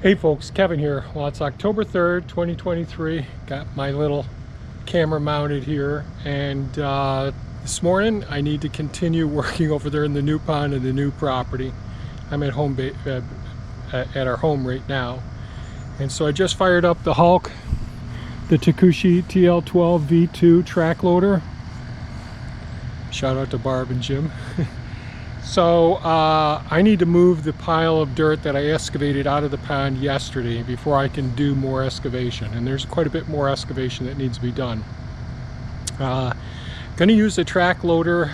Hey folks, Kevin here. Well, it's October 3rd, 2023. Got my little camera mounted here, and this morning I need to continue working over there in the new pond and the new property. I'm at home at our home right now, and so I just fired up the Hulk, the Takeuchi TL12V2 track loader. Shout out to Barb and Jim. So I need to move the pile of dirt that I excavated out of the pond yesterday before I can do more excavation, and there's quite a bit more excavation that needs to be done. Going to use the track loader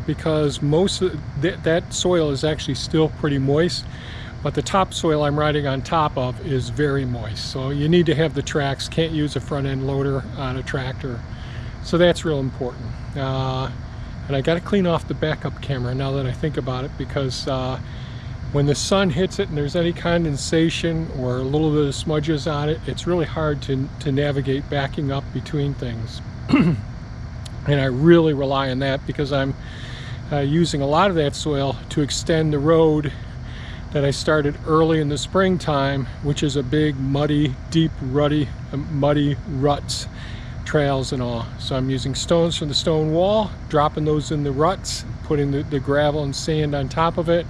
because most of that soil is actually still pretty moist, but the topsoil I'm riding on top of is very moist, so you need to have the tracks. Can't use a front end loader on a tractor, so that's real important. And I got to clean off the backup camera now that I think about it, because when the sun hits it and there's any condensation or a little bit of smudges on it, it's really hard to navigate backing up between things. And I really rely on that because I'm using a lot of that soil to extend the road that I started early in the springtime, which is a big, muddy, deep, muddy ruts. Trails and all. So I'm using stones from the stone wall, dropping those in the ruts, putting the gravel and sand on top of it,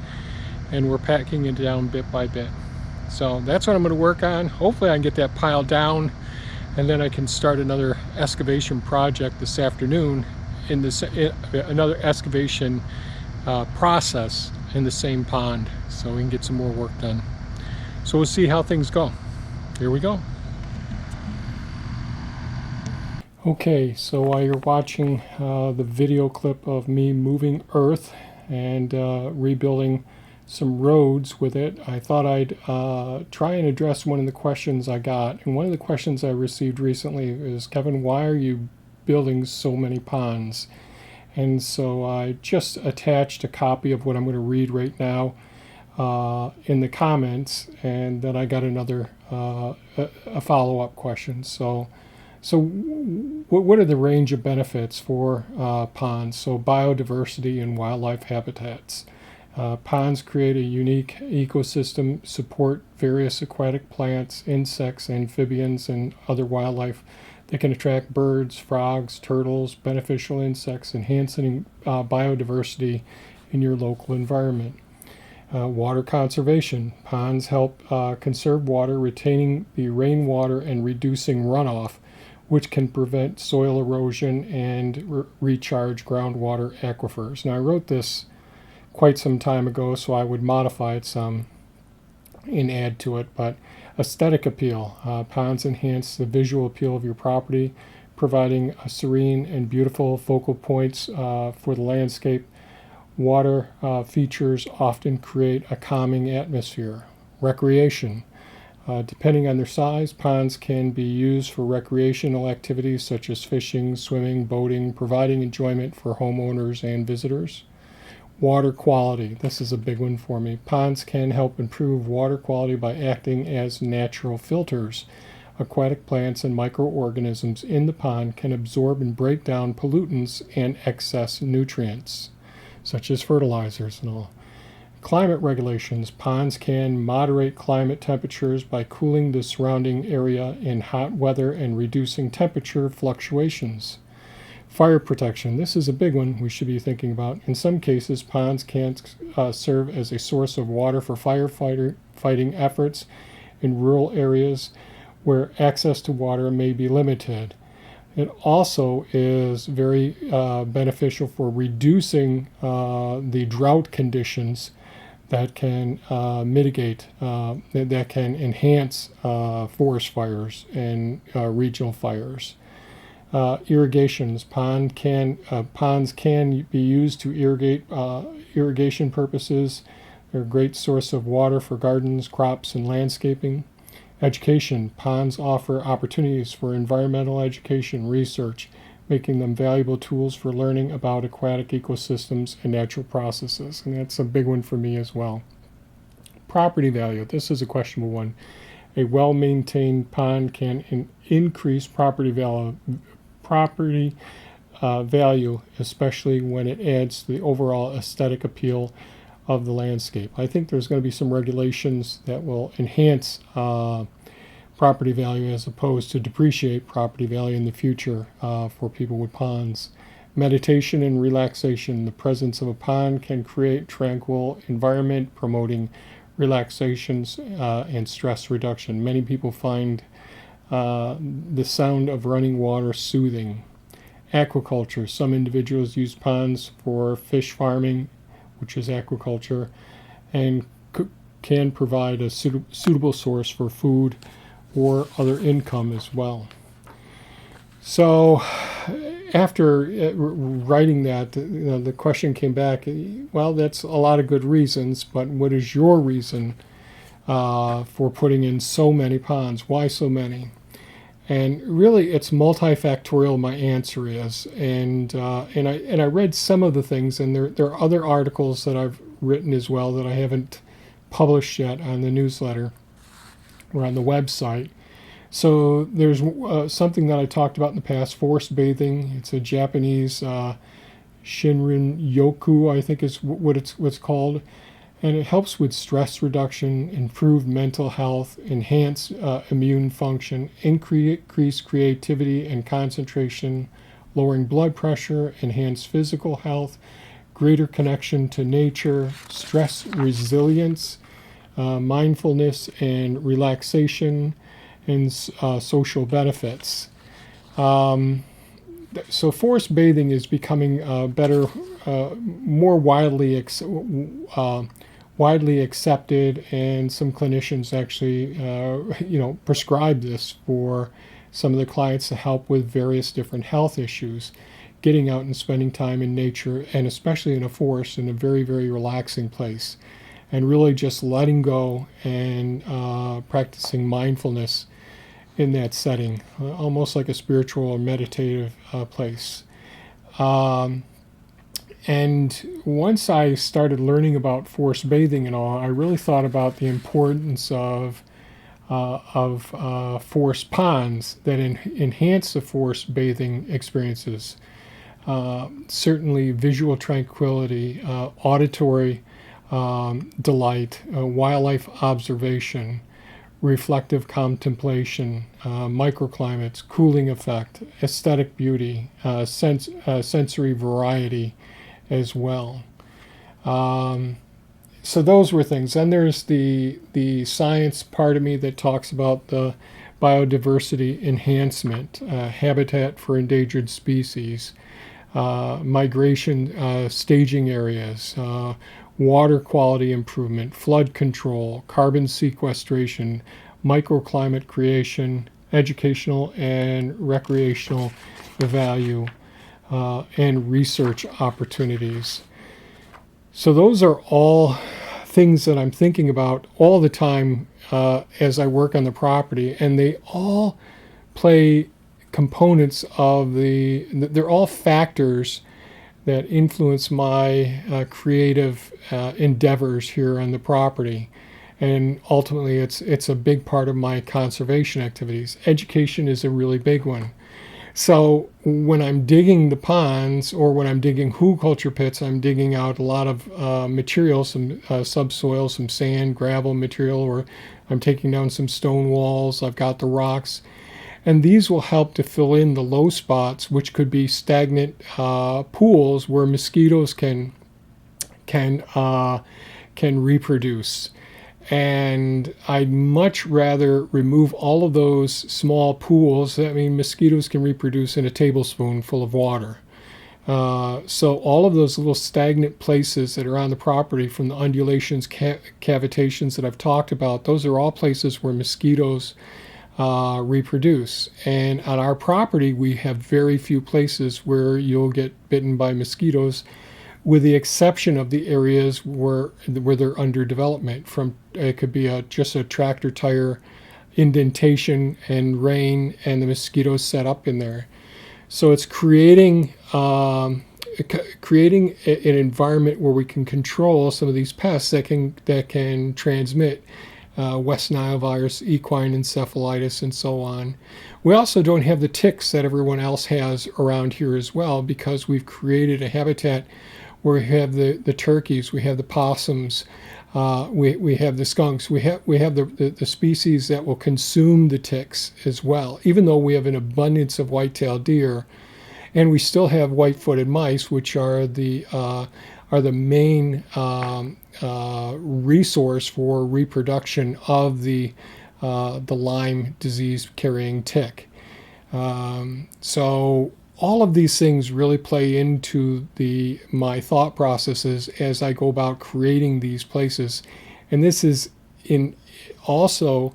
and we're packing it down bit by bit. So that's what I'm going to work on. Hopefully I can get that pile down, and then I can start another excavation project this afternoon in another excavation process in the same pond, so we can get some more work done. So we'll see how things go. Here we go. Okay, so while you're watching the video clip of me moving earth and rebuilding some roads with it, I thought I'd try and address one of the questions I got. And one of the questions I received recently is, Kevin, why are you building so many ponds? And so I just attached a copy of what I'm going to read right now in the comments, and then I got another a follow-up question. So what are the range of benefits for ponds? So biodiversity and wildlife habitats. Ponds create a unique ecosystem, support various aquatic plants, insects, amphibians, and other wildlife. They can attract birds, frogs, turtles, beneficial insects, enhancing biodiversity in your local environment. Water conservation. Ponds help conserve water, retaining the rainwater and reducing runoff, which can prevent soil erosion and recharge groundwater aquifers. Now, I wrote this quite some time ago, so I would modify it some and add to it. But aesthetic appeal. Ponds enhance the visual appeal of your property, providing a serene and beautiful focal points for the landscape. Water features often create a calming atmosphere. Recreation. Depending on their size, ponds can be used for recreational activities such as fishing, swimming, boating, providing enjoyment for homeowners and visitors. Water quality. This is a big one for me. Ponds can help improve water quality by acting as natural filters. Aquatic plants and microorganisms in the pond can absorb and break down pollutants and excess nutrients, such as fertilizers and all. Climate regulations. Ponds can moderate climate temperatures by cooling the surrounding area in hot weather and reducing temperature fluctuations. Fire protection. This is a big one we should be thinking about. In some cases, ponds can serve as a source of water for fighting efforts in rural areas where access to water may be limited. It also is very beneficial for reducing the drought conditions that can mitigate, that can enhance forest fires and regional fires. Irrigations. Ponds can be used to irrigate irrigation purposes. They're a great source of water for gardens, crops, and landscaping. Education. Ponds offer opportunities for environmental education research, making them valuable tools for learning about aquatic ecosystems and natural processes. And that's a big one for me as well. Property value. This is a questionable one. A well-maintained pond can increase property value, especially when it adds to the overall aesthetic appeal of the landscape. I think there's going to be some regulations that will enhance property value as opposed to depreciate property value in the future for people with ponds. Meditation and relaxation. The presence of a pond can create tranquil environment, promoting relaxations and stress reduction. Many people find the sound of running water soothing. Aquaculture. Some individuals use ponds for fish farming, which is aquaculture, and can provide a suitable source for food or other income as well. So after writing that, the question came back, well, that's a lot of good reasons, but what is your reason for putting in so many ponds? Why so many? And really, it's multifactorial, my answer is. And I read some of the things, and there are other articles that I've written as well that I haven't published yet on the newsletter or on the website. So there's something that I talked about in the past, forest bathing. It's a Japanese Shinrin Yoku, I think is what's called. And it helps with stress reduction, improve mental health, enhance immune function, increase creativity and concentration, lowering blood pressure, enhance physical health, greater connection to nature, stress resilience, mindfulness and relaxation, and social benefits. So forest bathing is becoming better, more widely accepted, and some clinicians actually, prescribe this for some of the clients to help with various different health issues. Getting out and spending time in nature, and especially in a forest, in a very, very relaxing place, and really just letting go and practicing mindfulness in that setting, almost like a spiritual or meditative place. And once I started learning about forest bathing and all, I really thought about the importance of forest ponds that enhance the forest bathing experiences. Certainly visual tranquility, auditory delight, wildlife observation, reflective contemplation, microclimates, cooling effect, aesthetic beauty, sensory variety as well. So those were things. Then there's the science part of me that talks about the biodiversity enhancement, habitat for endangered species, migration staging areas, water quality improvement, flood control, carbon sequestration, microclimate creation, educational and recreational value, and research opportunities. So those are all things that I'm thinking about all the time as I work on the property, and they all play components of they're all factors that influence my creative endeavors here on the property. And ultimately, it's a big part of my conservation activities. Education is a really big one. So when I'm digging the ponds, or when I'm digging hugelkultur pits, I'm digging out a lot of material, some subsoil, some sand, gravel material, or I'm taking down some stone walls. I've got the rocks. And these will help to fill in the low spots, which could be stagnant pools where mosquitoes can reproduce. And I'd much rather remove all of those small pools. I mean, mosquitoes can reproduce in a tablespoon full of water. So all of those little stagnant places that are on the property, from the undulations, cavitations that I've talked about, those are all places where mosquitoes reproduce. And on our property, we have very few places where you'll get bitten by mosquitoes, with the exception of the areas where they're under development. It could be just a tractor tire indentation and rain, and the mosquitoes set up in there. So it's creating an environment where we can control some of these pests that can transmit West Nile virus, equine encephalitis, and so on. We also don't have the ticks that everyone else has around here as well, because we've created a habitat we have the turkeys, we have the possums, we have the skunks, we have the species that will consume the ticks as well, even though we have an abundance of white-tailed deer. And we still have white-footed mice, which are the main resource for reproduction of the Lyme disease carrying tick. So all of these things really play into my thought processes as I go about creating these places. And this is also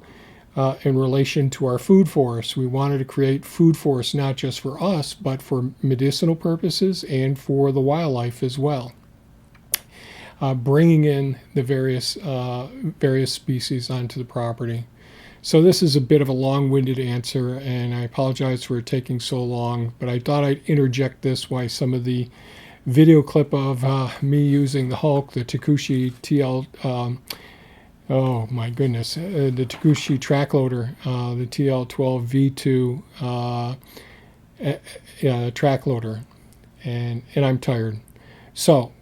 in relation to our food forest. We wanted to create food forests not just for us, but for medicinal purposes and for the wildlife as well. Bringing in the various species onto the property. So this is a bit of a long-winded answer, and I apologize for it taking so long, but I thought I'd interject this while some of the video clip of me using the Hulk, the Takeuchi oh my goodness, the Takeuchi track loader, the TL12V2 track loader, and I'm tired. So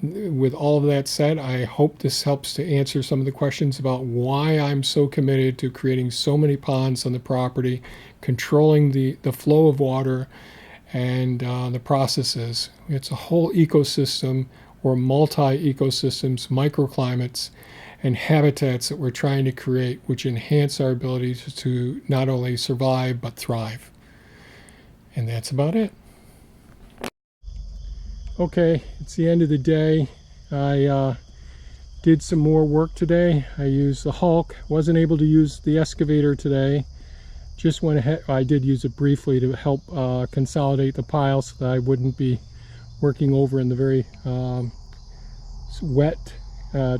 with all of that said, I hope this helps to answer some of the questions about why I'm so committed to creating so many ponds on the property, controlling the flow of water and the processes. It's a whole ecosystem, or multi-ecosystems, microclimates, and habitats that we're trying to create, which enhance our ability to not only survive but thrive. And that's about it. Okay, it's the end of the day. I did some more work today. I used the Hulk. Wasn't able to use the excavator today. Just went ahead. I did use it briefly to help consolidate the pile so that I wouldn't be working over in the very wet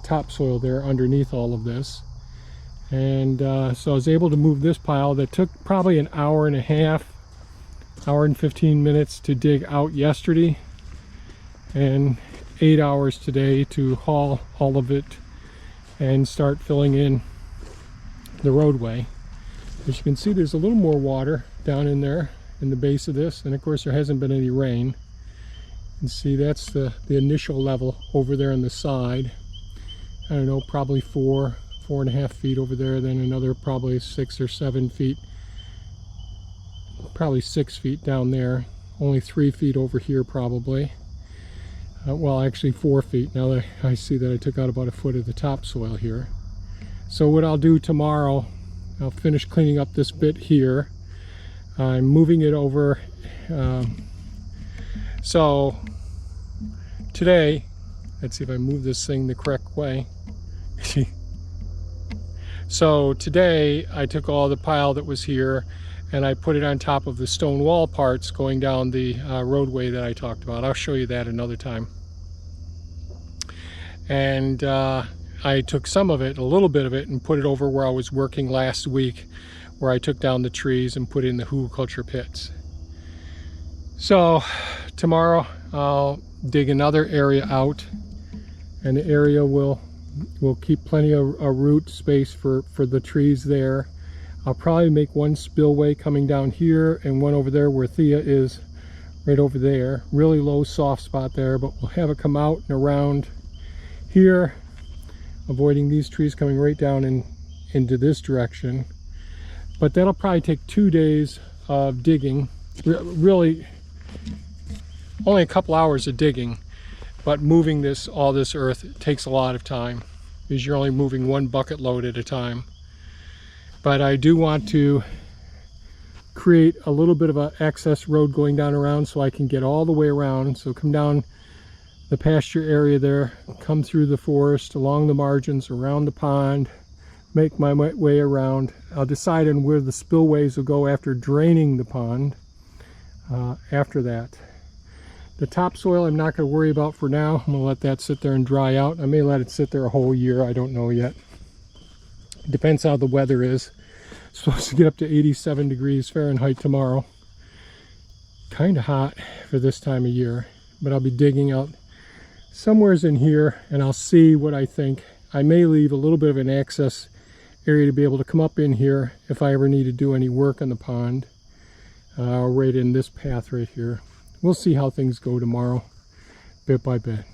topsoil there underneath all of this. And so I was able to move this pile that took probably an hour and a half, hour and 15 minutes to dig out yesterday, and 8 hours today to haul all of it and start filling in the roadway. As you can see, there's a little more water down in there in the base of this, and of course there hasn't been any rain. You can see that's the initial level over there on the side. I don't know, probably 4.5 feet over there, then another probably 6 or 7 feet, probably 6 feet down there, only 3 feet over here probably. Well, actually 4 feet, now that I see that I took out about a foot of the topsoil here. So what I'll do tomorrow, I'll finish cleaning up this bit here. I'm moving it over. So today, let's see if I move this thing the correct way. So today I took all the pile that was here and I put it on top of the stone wall parts going down the roadway that I talked about. I'll show you that another time. And I took some of it, a little bit of it, and put it over where I was working last week, where I took down the trees and put in the hugelkultur pits. So tomorrow I'll dig another area out, and the area will keep plenty of root space for the trees there. I'll probably make one spillway coming down here and one over there where Thea is, right over there. Really low soft spot there, but we'll have it come out and around here, avoiding these trees coming right down into this direction. But that'll probably take 2 days of digging. Really only a couple hours of digging, but moving all this earth takes a lot of time because you're only moving one bucket load at a time. But I do want to create a little bit of an access road going down around so I can get all the way around. So come down the pasture area there, come through the forest, along the margins, around the pond, make my way around. I'll decide on where the spillways will go after draining the pond after that. The topsoil I'm not going to worry about for now. I'm going to let that sit there and dry out. I may let it sit there a whole year. I don't know yet. It depends how the weather is. It's supposed to get up to 87 degrees Fahrenheit tomorrow. Kind of hot for this time of year. But I'll be digging out somewhere's in here and I'll see what I think. I may leave a little bit of an access area to be able to come up in here if I ever need to do any work on the pond. Right in this path right here. We'll see how things go tomorrow, bit by bit.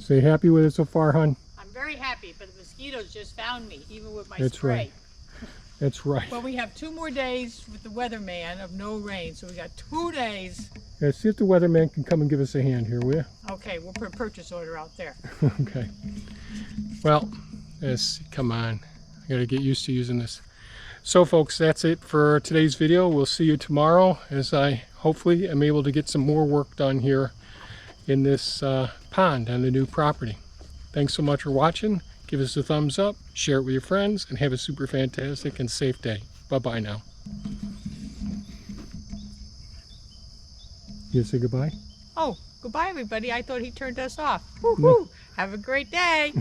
So you happy with it so far, hon? I'm very happy, but the mosquitoes just found me, even with my That's spray. right. That's right. Well, we have 2 more days with the weatherman of no rain, so we got 2 days. Yeah, see if the weatherman can come and give us a hand here, will you? Okay, we'll put a purchase order out there. Okay. Well, come on. I gotta get used to using this. So folks, that's it for today's video. We'll see you tomorrow as I hopefully am able to get some more work done here in this pond on the new property. Thanks so much for watching. Give us a thumbs up, share it with your friends, and have a super fantastic and safe day. Bye-bye now. You gonna say goodbye? Oh, goodbye everybody. I thought he turned us off. Woo-hoo. Have a great day.